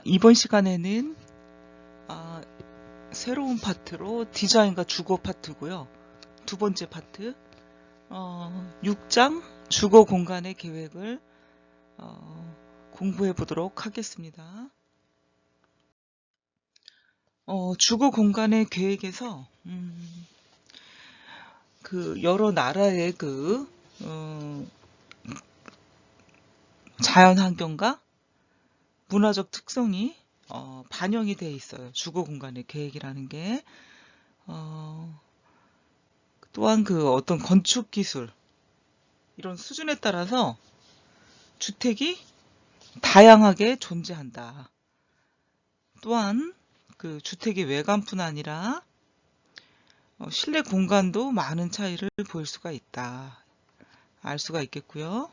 이번 시간에는 아, 새로운 파트로 디자인과 주거 파트고요. 두 번째 파트, 6장 주거 공간의 계획을 공부해 보도록 하겠습니다. 주거 공간의 계획에서 그 여러 나라의 자연 환경과 문화적 특성이 반영이 되어 있어요. 주거 공간의 계획이라는 게. 또한 어떤 건축 기술, 이런 수준에 따라서 주택이 다양하게 존재한다. 또한 그 주택의 외관뿐 아니라 실내 공간도 많은 차이를 보일 수가 있다. 알 수가 있겠고요.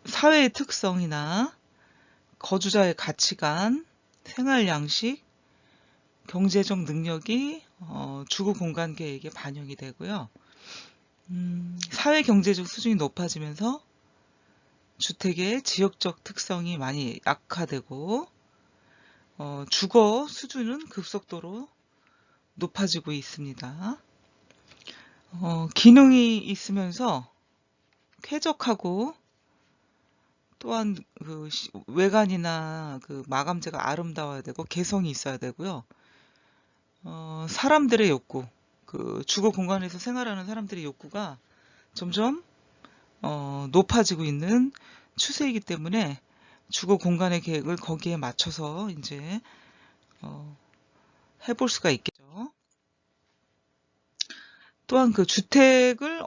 사회의 특성이나 거주자의 가치관, 생활 양식, 경제적 능력이 주거 공간 계획에 반영이 되고요. 사회 경제적 수준이 높아지면서 주택의 지역적 특성이 많이 약화되고 주거 수준은 급속도로 높아지고 있습니다. 기능이 있으면서 쾌적하고 또한 외관이나 마감재가 아름다워야 되고 개성이 있어야 되고요. 사람들의 욕구, 주거 공간에서 생활하는 사람들의 욕구가 점점 높아지고 있는 추세이기 때문에 주거 공간의 계획을 거기에 맞춰서 이제 해볼 수가 있겠죠. 또한 주택을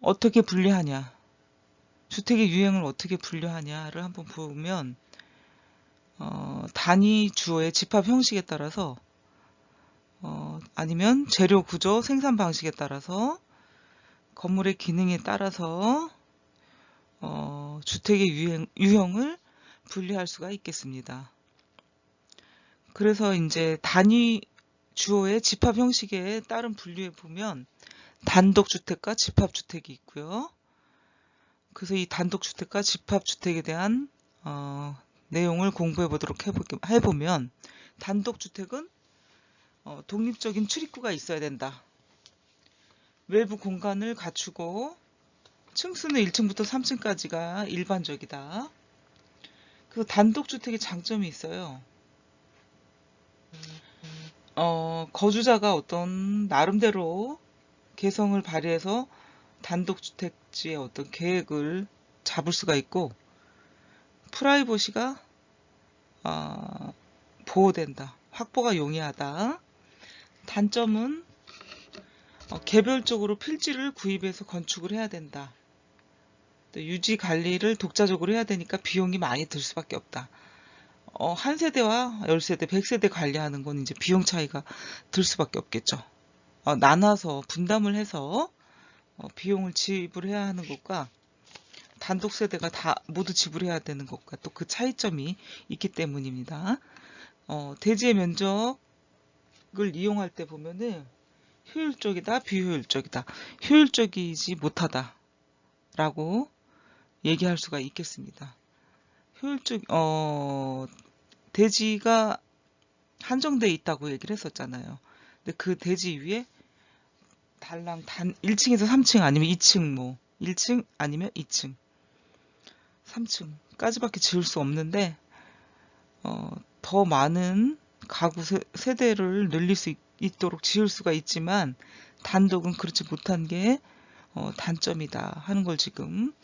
어떻게 분류하냐, 주택의 유형을 어떻게 분류하냐를 한번 보면 단위 주어의 집합 형식에 따라서 아니면 재료 구조, 생산 방식에 따라서 건물의 기능에 따라서 주택의 유형을 분리할 수가 있겠습니다. 그래서 이제 단위 주어의 집합 형식에 따른 분류에 보면 단독주택과 집합주택이 있고요. 그래서 이 단독주택과 집합주택에 대한 내용을 공부해 보도록 해보면 단독주택은 독립적인 출입구가 있어야 된다. 외부 공간을 갖추고 층수는 1층부터 3층까지가 일반적이다. 그래서 단독주택의 장점이 있어요. 거주자가 어떤 나름대로 개성을 발휘해서 단독주택지의 어떤 계획을 잡을 수가 있고 프라이버시가 보호된다. 확보가 용이하다. 단점은 개별적으로 필지를 구입해서 건축을 해야 된다. 또 유지 관리를 독자적으로 해야 되니까 비용이 많이 들 수밖에 없다. 한 세대와 10세대, 100세대 관리하는 건 이제 비용 차이가 들 수밖에 없겠죠. 나눠서 분담을 해서 비용을 지불해야 하는 것과 단독 세대가 다 모두 지불해야 되는 것과 또 그 차이점이 있기 때문입니다. 대지의 면적을 이용할 때 보면은 효율적이다, 비효율적이다. 효율적이지 못하다 라고 얘기할 수가 있겠습니다. 대지가 한정되어 있다고 얘기를 했었잖아요. 근데 그 대지 위에 달랑 1층에서 3층 아니면 2층 1층 아니면 2층 3층까지밖에 지을 수 없는데 더 많은 가구 세대를 늘릴 수 있도록 지을 수가 있지만 단독은 그렇지 못한 게 단점이다 하는 걸 지금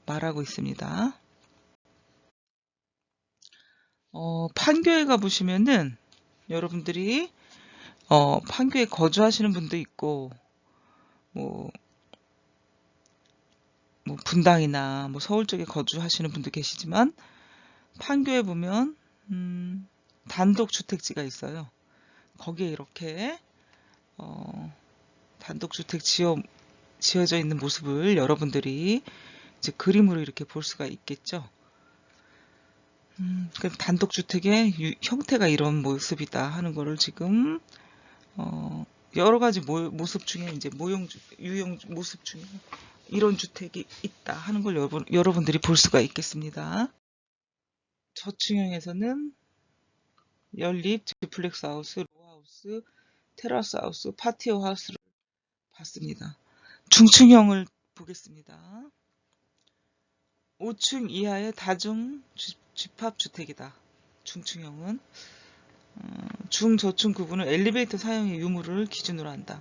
말하고 있습니다. 판교에 가보시면은 여러분들이 판교에 거주하시는 분도 있고 뭐 분당이나 서울 쪽에 거주하시는 분도 계시지만 판교에 보면 단독주택지가 있어요. 거기에 이렇게 단독주택 지어져 있는 모습을 여러분들이 이제 그림으로 이렇게 볼 수가 있겠죠. 단독주택의 형태가 이런 모습이다 하는 거를 지금 여러 가지 모습 중에 이제 유형 모습 중에 이런 주택이 있다 하는 걸 여러분들이 볼 수가 있겠습니다. 저층형에서는 연립, 듀플렉스 하우스, 로하우스, 테라스 하우스, 파티오 하우스를 봤습니다. 중층형을 보겠습니다. 5층 이하의 다중 집합주택이다. 중층형은 중저층 구분은 엘리베이터 사용의 유무를 기준으로 한다.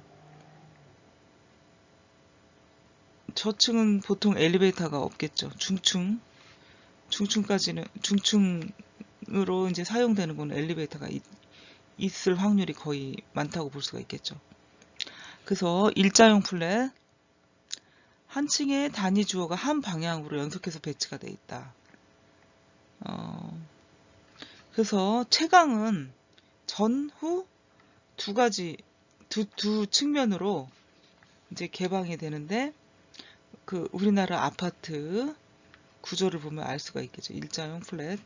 저층은 보통 엘리베이터가 없겠죠. 중층으로 이제 사용되는 건 엘리베이터가 있을 확률이 거의 많다고 볼 수가 있겠죠. 그래서 일자형 플랫 한 층에 단위 주어가 한 방향으로 연속해서 배치가 되어 있다. 그래서 채광은 전후 두 측면으로 이제 개방이 되는데, 그 우리나라 아파트 구조를 보면 알 수가 있겠죠. 일자형 플랫.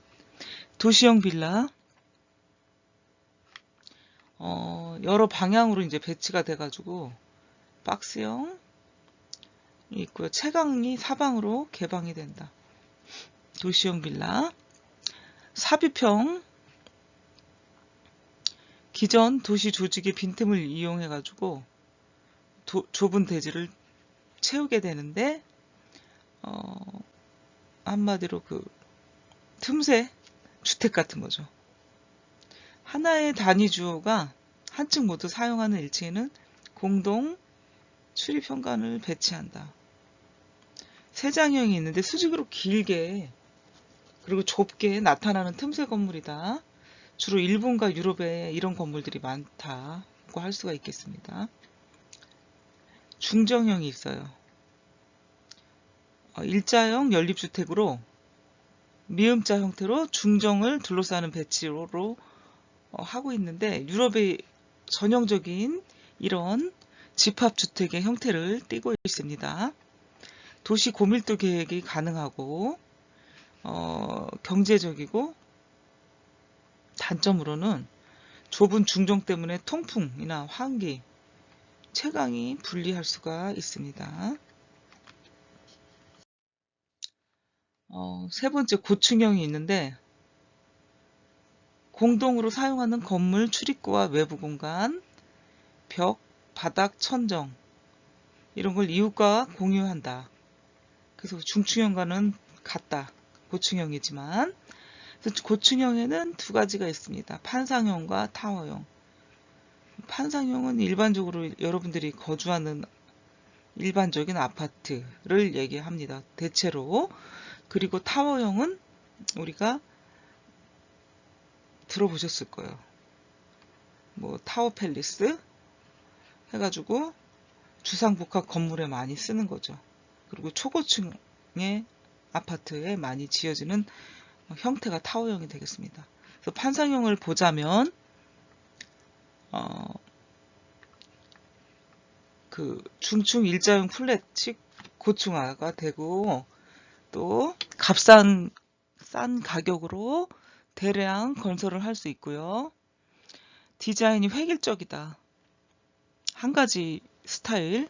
도시형 빌라 여러 방향으로 이제 배치가 돼가지고 박스형 있고요. 채광이 사방으로 개방이 된다. 도시형 빌라. 삽입형 기존 도시 조직의 빈틈을 이용해 가지고 좁은 대지를 채우게 되는데, 한마디로 그 틈새 주택 같은 거죠. 하나의 단위 주어가 한 층 모두 사용하는 1층에는 공동 출입 현관을 배치한다. 세장형이 있는데 수직으로 길게 그리고 좁게 나타나는 틈새 건물이다. 주로 일본과 유럽에 이런 건물들이 많다고 할 수가 있겠습니다. 중정형이 있어요. 일자형 연립주택으로 미음자 형태로 중정을 둘러싸는 배치로 하고 있는데, 유럽의 전형적인 이런 집합주택의 형태를 띠고 있습니다. 도시 고밀도 계획이 가능하고 경제적이고, 단점으로는 좁은 중정 때문에 통풍이나 환기, 채광이 불리할 수가 있습니다. 세 번째 고층형이 있는데, 공동으로 사용하는 건물 출입구와 외부 공간, 벽, 바닥, 천정 이런 걸 이웃과 공유한다. 그래서 중층형과는 같다. 고층형이지만. 그래서 고층형에는 두 가지가 있습니다. 판상형과 타워형. 판상형은 일반적으로 여러분들이 거주하는 일반적인 아파트를 얘기합니다. 대체로. 그리고 타워형은 우리가 들어보셨을 거예요. 뭐 타워 팰리스 해가지고 주상복합 건물에 많이 쓰는 거죠. 그리고 초고층의 아파트에 많이 지어지는 형태가 타워형이 되겠습니다. 그래서 판상형을 보자면 그 중층 일자형 플랫식 고층화가 되고, 또 싼 가격으로 대량 건설을 할 수 있고요. 디자인이 획일적이다. 한 가지 스타일.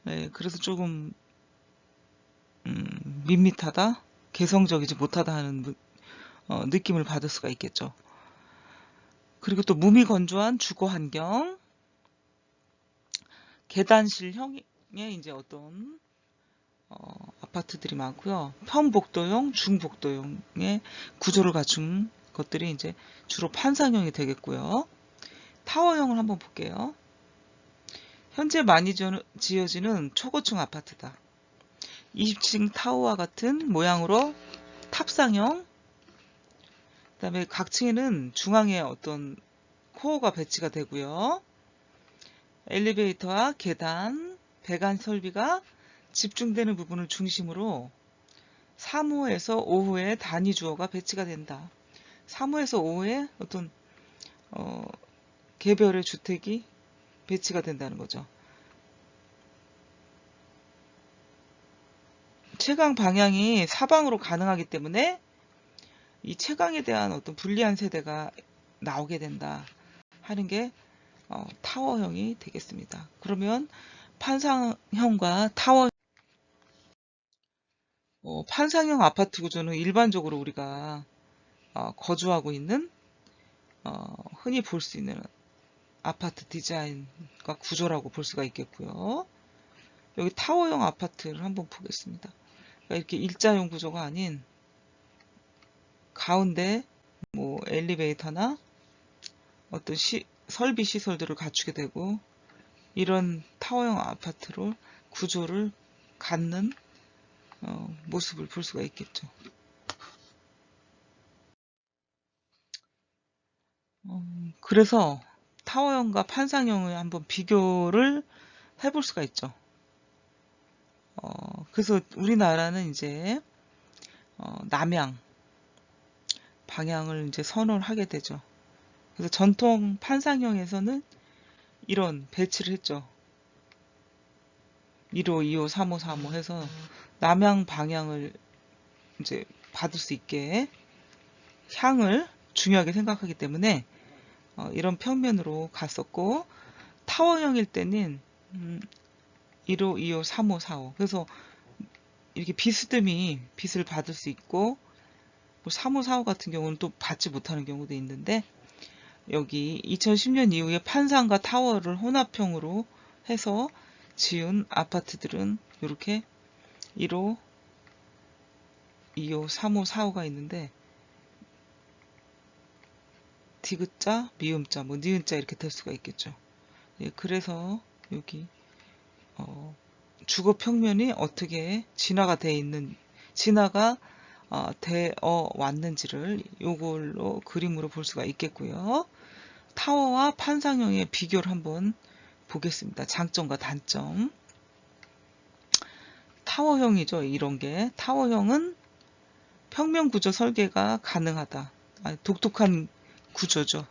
네, 그래서 조금 밋밋하다, 개성적이지 못하다 하는 느낌을 받을 수가 있겠죠. 그리고 또 무미건조한 주거 환경, 계단실형의 이제 어떤 아파트들이 많고요. 편복도형, 중복도형의 구조를 갖춘 것들이 이제 주로 판상형이 되겠고요. 타워형을 한번 볼게요. 현재 많이 지어지는 초고층 아파트다. 20층 타워와 같은 모양으로 탑상형, 그 다음에 각 층에는 중앙에 어떤 코어가 배치가 되고요. 엘리베이터와 계단, 배관 설비가 집중되는 부분을 중심으로 3호에서 5호의 단위 주어가 배치가 된다. 3호에서 5호에 어떤 개별의 주택이 배치가 된다는 거죠. 채광 방향이 사방으로 가능하기 때문에 이 채광에 대한 어떤 불리한 세대가 나오게 된다 하는 게 타워형이 되겠습니다. 그러면 판상형과 타워, 판상형 아파트 구조는 일반적으로 우리가 거주하고 있는 흔히 볼 수 있는 아파트 디자인과 구조라고 볼 수가 있겠고요. 여기 타워형 아파트를 한번 보겠습니다. 그러니까 이렇게 일자형 구조가 아닌 가운데 뭐 엘리베이터나 어떤 설비 시설들을 갖추게 되고 이런 타워형 아파트로 구조를 갖는 모습을 볼 수가 있겠죠. 그래서 타워형과 판상형을 한번 비교를 해볼 수가 있죠. 그래서 우리나라는 이제 남향 방향을 이제 선호를 하게 되죠. 그래서 전통 판상형에서는 이런 배치를 했죠. 1호, 2호, 3호, 3호 해서 남향 방향을 이제 받을 수 있게 향을 중요하게 생각하기 때문에 이런 평면으로 갔었고, 타워형일 때는 1호, 2호, 3호, 4호. 그래서 이렇게 비스듬히 빛을 받을 수 있고, 뭐 3호, 4호 같은 경우는 또 받지 못하는 경우도 있는데, 여기 2010년 이후에 판상과 타워를 혼합형으로 해서 지은 아파트들은 이렇게 1호, 2호, 3호, 4호가 있는데, 디귿자, 미음자, 뭐 니은자 이렇게 될 수가 있겠죠. 예, 그래서 여기 주거 평면이 어떻게 진화가 되어 왔는지를 이걸로 그림으로 볼 수가 있겠고요. 타워와 판상형의 비교를 한번 보겠습니다. 장점과 단점. 타워형이죠. 이런 게 타워형은 평면 구조 설계가 가능하다. 독특한 구조죠.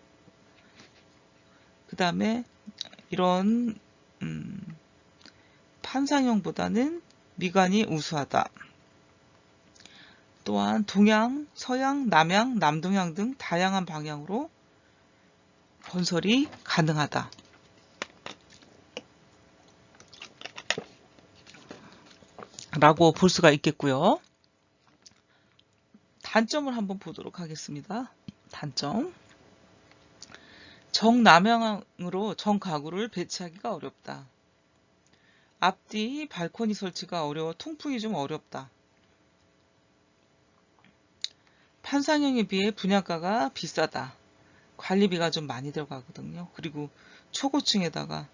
그 다음에 이런 판상형보다는 미관이 우수하다. 또한 동양, 서양, 남양, 남동양 등 다양한 방향으로 건설이 가능하다. 라고 볼 수가 있겠고요. 단점을 한번 보도록 하겠습니다. 단점. 정남향으로 정가구를 배치하기가 어렵다. 앞뒤 발코니 설치가 어려워 통풍이 좀 어렵다. 판상형에 비해 분양가가 비싸다. 관리비가 좀 많이 들어가거든요. 그리고 초고층에다가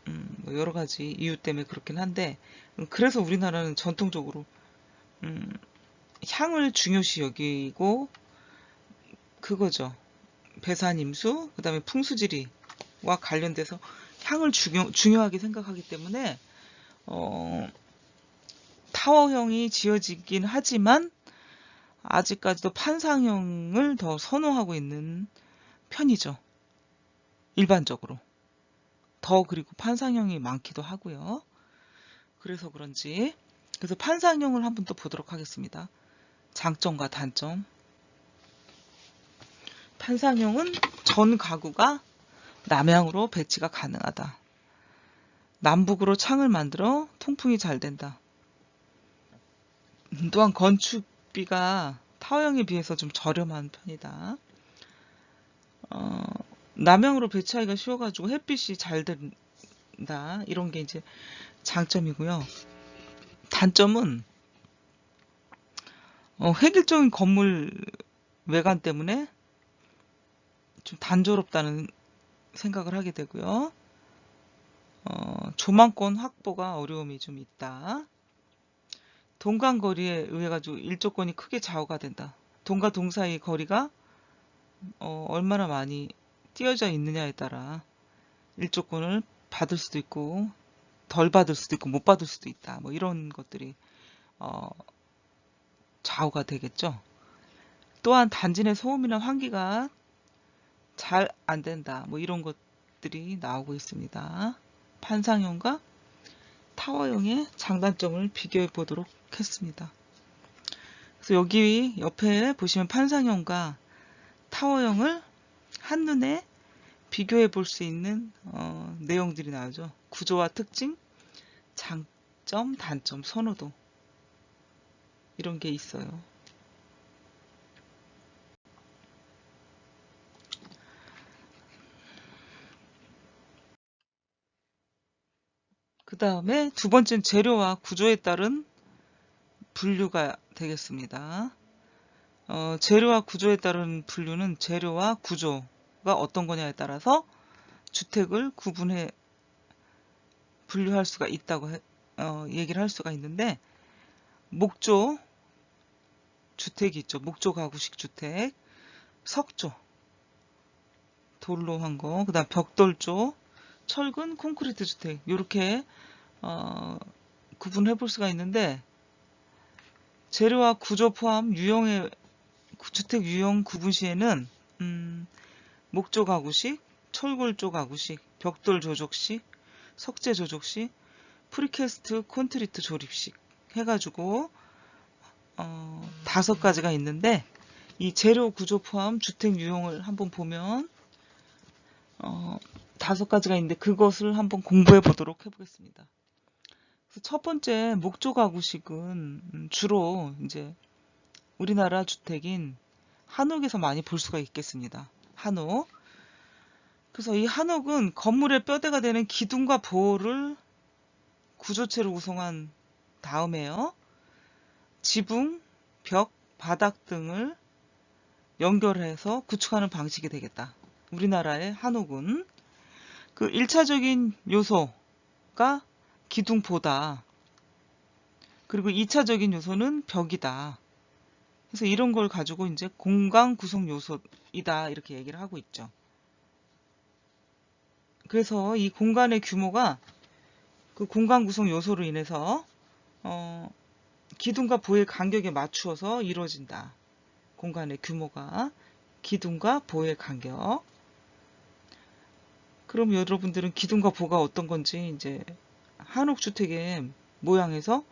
뭐 여러 가지 이유 때문에 그렇긴 한데, 그래서 우리나라는 전통적으로 향을 중요시 여기고 그거죠. 배산임수, 그 다음에 풍수지리와 관련돼서 향을 중요하게 생각하기 때문에 타워형이 지어지긴 하지만 아직까지도 판상형을 더 선호하고 있는 편이죠. 일반적으로. 그리고 판상형이 많기도 하고요. 그래서 판상형을 한번 또 보도록 하겠습니다. 장점과 단점. 판상형은 전 가구가 남향으로 배치가 가능하다. 남북으로 창을 만들어 통풍이 잘 된다. 또한 건축비가 타워형에 비해서 좀 저렴한 편이다. 남향으로 배치하기가 쉬워가지고 햇빛이 잘 된다. 이런 게 이제 장점이고요. 단점은 획일적인 건물 외관 때문에 좀 단조롭다는 생각을 하게 되고요. 조망권 확보가 어려움이 좀 있다. 동과 거리에 의해 가지고 일조권이 크게 좌우가 된다. 동과 동 사이 거리가 얼마나 많이 띄어져 있느냐에 따라 일조권을 받을 수도 있고 덜 받을 수도 있고 못 받을 수도 있다. 뭐 이런 것들이 좌우가 되겠죠. 또한 단지 내 소음이나 환기가 잘 안 된다. 뭐 이런 것들이 나오고 있습니다. 판상형과 타워형의 장단점을 비교해 보도록 했습니다. 그래서 여기 옆에 보시면 판상형과 타워형을 한눈에 비교해 볼 수 있는 내용들이 나오죠. 구조와 특징, 장점, 단점, 선호도 이런 게 있어요. 그 다음에 두 번째는 재료와 구조에 따른 분류가 되겠습니다. 재료와 구조에 따른 분류는 재료와 구조가 어떤 거냐에 따라서 주택을 구분해 분류할 수가 있다고 얘기를 할 수가 있는데, 목조 주택이 있죠. 목조 가구식 주택, 석조, 돌로 한 거, 그 다음 벽돌조, 철근, 콘크리트 주택, 이렇게 구분해 볼 수가 있는데, 재료와 구조 포함 유형의 주택 유형 구분 시에는 목조 가구식, 철골조 가구식, 벽돌 조족식, 석재 조족식, 프리캐스트 콘크리트 조립식 해가지고 5가지가 있는데, 이 재료 구조 포함 주택 유형을 한번 보면 5가지가 있는데, 그것을 한번 공부해 보도록 해보겠습니다. 그래서 첫 번째 목조 가구식은 주로 이제 우리나라 주택인 한옥에서 많이 볼 수가 있겠습니다. 한옥. 그래서 이 한옥은 건물의 뼈대가 되는 기둥과 보호를 구조체로 구성한 다음에요, 지붕, 벽, 바닥 등을 연결해서 구축하는 방식이 되겠다. 우리나라의 한옥은 그 1차적인 요소가 기둥보다, 그리고 2차적인 요소는 벽이다. 그래서 이런 걸 가지고 이제 공간 구성 요소이다, 이렇게 얘기를 하고 있죠. 그래서 이 공간의 규모가 그 공간 구성 요소로 인해서 기둥과 보의 간격에 맞추어서 이루어진다. 공간의 규모가 기둥과 보의 간격. 그럼 여러분들은 기둥과 보가 어떤 건지 이제 한옥 주택의 모양에서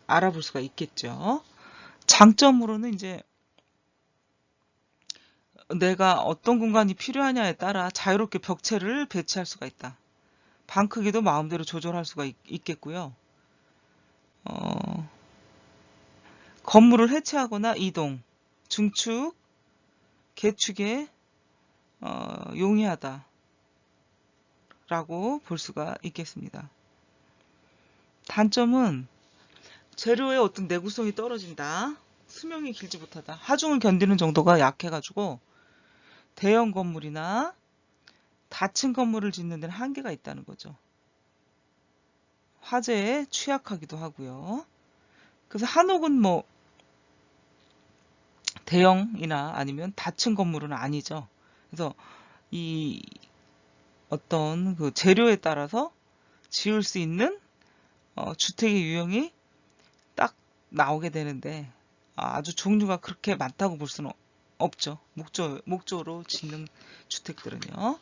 알아볼 수가 있겠죠. 장점으로는 이제 내가 어떤 공간이 필요하냐에 따라 자유롭게 벽체를 배치할 수가 있다. 방 크기도 마음대로 조절할 수가 있겠고요. 건물을 해체하거나 이동, 중축, 개축에 용이하다 라고 볼 수가 있겠습니다. 단점은 재료의 어떤 내구성이 떨어진다. 수명이 길지 못하다. 하중을 견디는 정도가 약해가지고 대형 건물이나 닫힌 건물을 짓는 데는 한계가 있다는 거죠. 화재에 취약하기도 하고요. 그래서 한옥은 뭐 대형이나 아니면 닫힌 건물은 아니죠. 그래서 이 어떤 그 재료에 따라서 지을 수 있는 주택의 유형이 딱 나오게 되는데, 아주 종류가 그렇게 많다고 볼 수는 없죠. 목조로 짓는 주택들은요.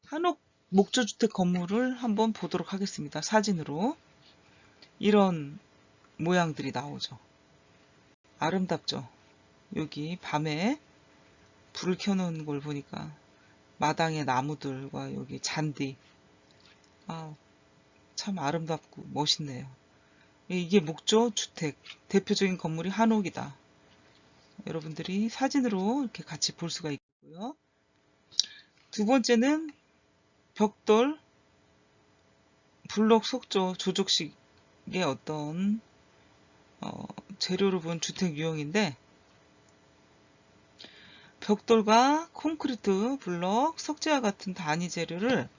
한옥 목조주택 건물을 한번 보도록 하겠습니다. 사진으로. 이런 모양들이 나오죠. 아름답죠. 여기 밤에 불을 켜놓은 걸 보니까 마당의 나무들과 여기 잔디, 참 아름답고 멋있네요. 이게 목조 주택 대표적인 건물이 한옥이다. 여러분들이 사진으로 이렇게 같이 볼 수가 있고요. 두 번째는 벽돌, 블록 석조 조족식의 어떤 재료로 본 주택 유형인데, 벽돌과 콘크리트, 블럭, 석재와 같은 단위 재료를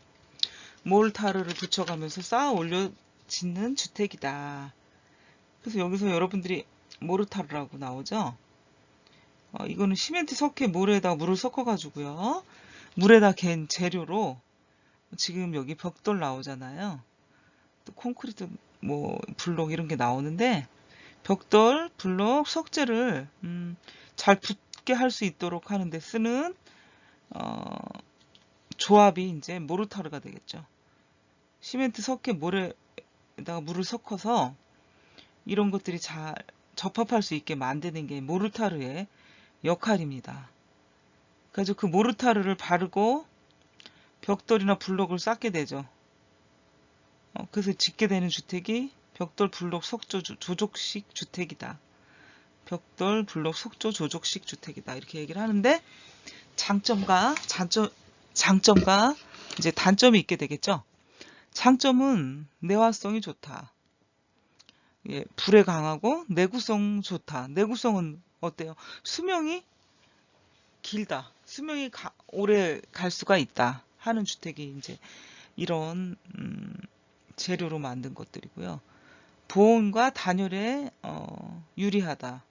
몰타르를 붙여가면서 쌓아 올려 짓는 주택이다. 그래서 여기서 여러분들이 모르타르라고 나오죠. 이거는 시멘트 석회 모래에다가 물을 섞어가지고요. 물에다 갠 재료로, 지금 여기 벽돌 나오잖아요. 또 콘크리트, 뭐 블록 이런 게 나오는데, 벽돌, 블록, 석재를 잘 붙게 할 수 있도록 하는데 쓰는 조합이 이제 모르타르가 되겠죠. 시멘트 석회 모래에다가 물을 섞어서 이런 것들이 잘 접합할 수 있게 만드는 게 모르타르의 역할입니다. 그래서 그 모르타르를 바르고 벽돌이나 블록을 쌓게 되죠. 그래서 짓게 되는 주택이 벽돌, 블록, 석조 조족식 주택이다. 벽돌, 블록, 석조 조족식 주택이다. 이렇게 얘기를 하는데, 장점과 이제 단점이 있게 되겠죠. 장점은 내화성이 좋다. 예, 불에 강하고 내구성 좋다. 내구성은 어때요? 수명이 길다. 수명이 오래 갈 수가 있다 하는 주택이 이제 이런 재료로 만든 것들이고요. 보온과 단열에 유리하다.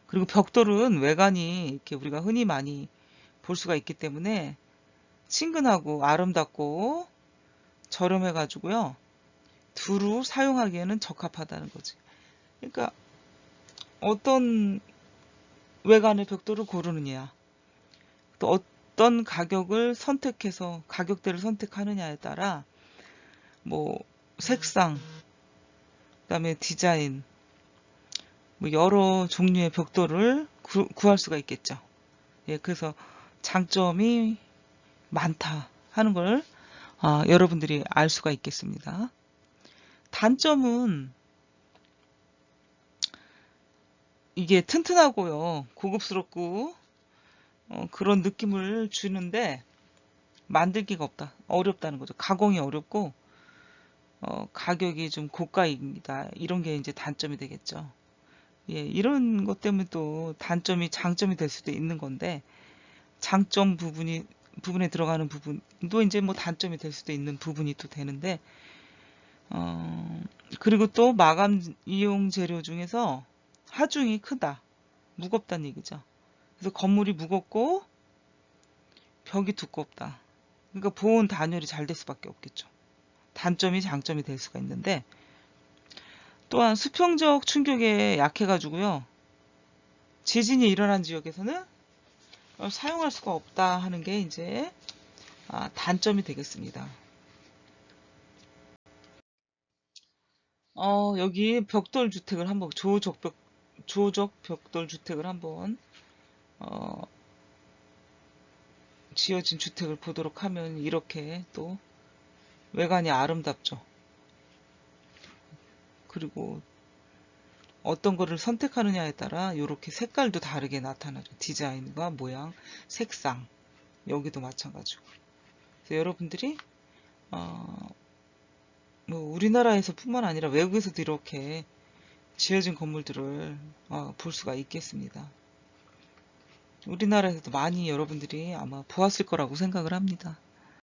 그리고 벽돌은 외관이 이렇게 우리가 흔히 많이 볼 수가 있기 때문에 친근하고 아름답고 저렴해가지고요. 두루 사용하기에는 적합하다는 거지. 그러니까 어떤 외관의 벽돌을 고르느냐, 또 어떤 가격을 선택해서 가격대를 선택하느냐에 따라 뭐 색상, 그다음에 디자인, 뭐 여러 종류의 벽돌을 구할 수가 있겠죠. 예, 그래서 장점이 많다 하는 걸 여러분들이 알 수가 있겠습니다. 단점은 이게 튼튼하고요, 고급스럽고 그런 느낌을 주는데 만들기가 어렵다는 거죠. 가공이 어렵고 가격이 좀 고가입니다. 이런 게 이제 단점이 되겠죠. 예, 이런 것 때문에 또 단점이 장점이 될 수도 있는 건데 장점 부분에 들어가는 부분도 이제 뭐 단점이 될 수도 있는 부분이 또 되는데 그리고 또 마감 이용 재료 중에서 하중이 크다, 무겁다는 얘기죠. 그래서 건물이 무겁고 벽이 두껍다. 그러니까 보온 단열이 잘 될 수밖에 없겠죠. 단점이 장점이 될 수가 있는데 또한 수평적 충격에 약해가지고요. 지진이 일어난 지역에서는 사용할 수가 없다 하는 게 이제 단점이 되겠습니다. 여기 벽돌 주택을 한번 조적 벽돌 주택을 한번 지어진 주택을 보도록 하면 이렇게 또 외관이 아름답죠. 그리고 어떤 거를 선택하느냐에 따라 이렇게 색깔도 다르게 나타나죠. 디자인과 모양, 색상, 여기도 마찬가지고. 그래서 여러분들이 뭐 우리나라에서 뿐만 아니라 외국에서도 이렇게 지어진 건물들을 볼 수가 있겠습니다. 우리나라에서도 많이 여러분들이 아마 보았을 거라고 생각을 합니다.